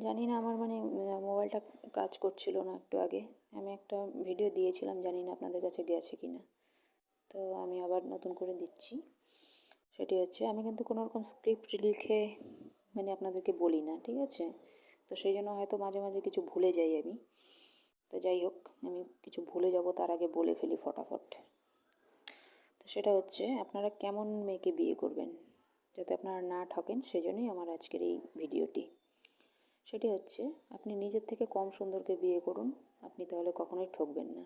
জানি না আমার মোবাইলটা কাজ করছিল না একটু আগে। আমি একটা ভিডিও দিয়েছিলাম, জানি না আপনাদের কাছে গেছে কি না। তো আমি আবার নতুন করে দিচ্ছি। সেটি হচ্ছে, আমি কিন্তু কোনো রকম স্ক্রিপ্ট লিখে আপনাদেরকে বলি না, ঠিক আছে? তো সেই জন্য হয়তো মাঝে মাঝে কিছু ভুলে যাই আমি। তো যাই হোক, আমি কিছু ভুলে যাব তার আগে বলে ফেলি ফটাফট। তো সেটা হচ্ছে, আপনারা কেমন মেয়েকে বিয়ে করবেন যাতে আপনারা না ঠকেন, সেজন্যই আমার আজকের এই ভিডিওটি। সেটি হচ্ছে, আপনি নিজের থেকে কম সুন্দরকে বিয়ে করুন, আপনি তাহলে কখনোই ঠকবেন না,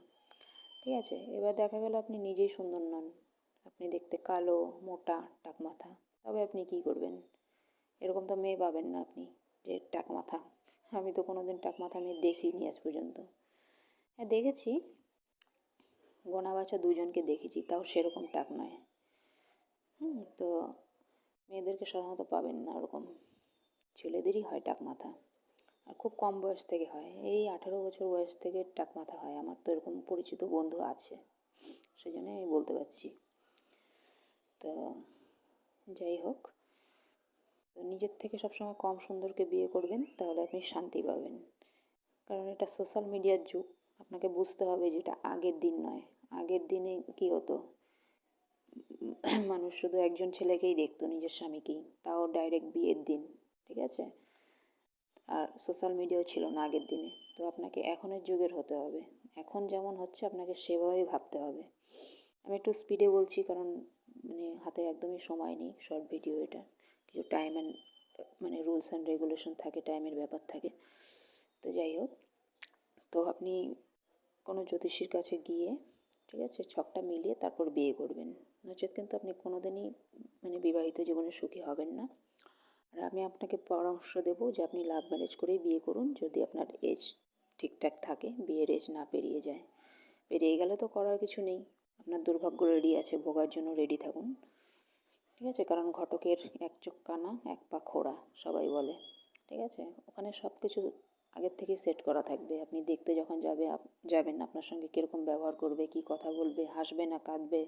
ঠিক আছে? এবার দেখা গেল আপনি নিজেই সুন্দর নন, আপনি দেখতে কালো, মোটা, টাকমাথা, তবে আপনি কী করবেন? এরকম তো মেয়ে পাবেন না আপনি যে টাকমাথা। আমি তো কোনো দিন টাকমাথা মেয়ে দেখিনি আজ পর্যন্ত। হ্যাঁ, দেখেছি, গোনা বাছা দুজনকে দেখেছি, তাও সেরকম টাক নয়। তো মেয়েদেরকে সাধারণত পাবেন না ওরকম, ছেলেদেরই হয় টাকমাথা, আর খুব কম বয়স থেকে হয়। এই 18 বছর বয়স থেকে টাকমাথা হয়। আমার তো এরকম পরিচিত বন্ধু আছে, সেই জন্য আমি বলতে পারছি। তো যাই হোক, তো নিজের থেকে সবসময় কম সুন্দরকে বিয়ে করবেন, তাহলে আপনি শান্তি পাবেন। কারণ এটা সোশ্যাল মিডিয়ার যুগ, আপনাকে বুঝতে হবে যেটা আগের দিন নয়। আগের দিনে কী হতো, মানুষ শুধু একজন ছেলেকেই দেখতো, নিজের স্বামীকেই, তাও ডাইরেক্ট বিয়ের দিন, ঠিক আছে? আর সোশ্যাল মিডিয়াও ছিল না আগের দিনে। তো আপনাকে এখনের যুগের হতে হবে, এখন যেমন হচ্ছে আপনাকে সেভাবেই ভাবতে হবে। আমি একটু স্পিডে বলছি, কারণ হাতে একদমই সময় নেই। শর্ট ভিডিও এটা, কিছু time and rules and regulation থাকে, টাইমের ব্যাপার থাকে। তো যাই হোক, তো আপনি কোনো জ্যোতিষীর কাছে গিয়ে, ঠিক আছে, ছকটা মিলিয়ে তারপর বিয়ে করবেন, নচেত কিন্তু আপনি কোনো দিনই বিবাহিত জীবনে সুখী হবেন না। আর আমি আপনাকে পরামর্শ দেবো যে আপনি লাভ ম্যারেজ করেই বিয়ে করুন, যদি আপনার এজ ঠিকঠাক থাকে, বিয়ের এজ না পেরিয়ে যায়। পেরিয়ে গেলে তো করার কিছু নেই, আপনার দুর্ভাগ্য রেডি আছে, ভোগার জন্য রেডি থাকুন, ঠিক আছে? কারণ ঘটকের এক চোখ কানা, এক পা খোড়া, সবাই বলে, ঠিক আছে? ওখানে সব কিছু আগের থেকেই সেট করা থাকবে। আপনি দেখতে যখন যাবেন, আপনার সঙ্গে কীরকম ব্যবহার করবে, কী কথা বলবে, হাসবে না কাঁদবে,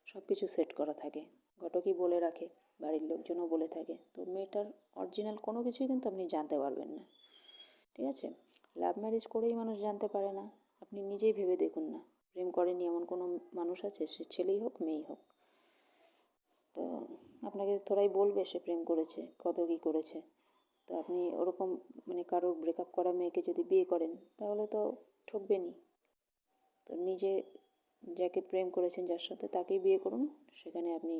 সব কিছু সেট করা থাকে। ঘটকই বলে রাখে, বাড়ির লোকজনও বলে থাকে। তো মেয়েটার অরিজিনাল কোনো কিছুই কিন্তু আপনি জানতে পারবেন না, ঠিক আছে? লাভ ম্যারেজ করেই মানুষ জানতে পারে না। আপনি নিজেই ভেবে দেখুন না, প্রেম করেনি এমন কোনো মানুষ আছে? সে ছেলেই হোক, মেয়েই হোক। তো আপনাকে থোড়াই বলবে সে প্রেম করেছে, কত কী করেছে। তো আপনি ওরকম কারোর ব্রেকআপ করা মেয়েকে যদি বিয়ে করেন, তাহলে তো ঠকবেনই। তো নিজে যাকে প্রেম করেছেন, যার সাথে, তাকেই বিয়ে করুন, সেখানে আপনি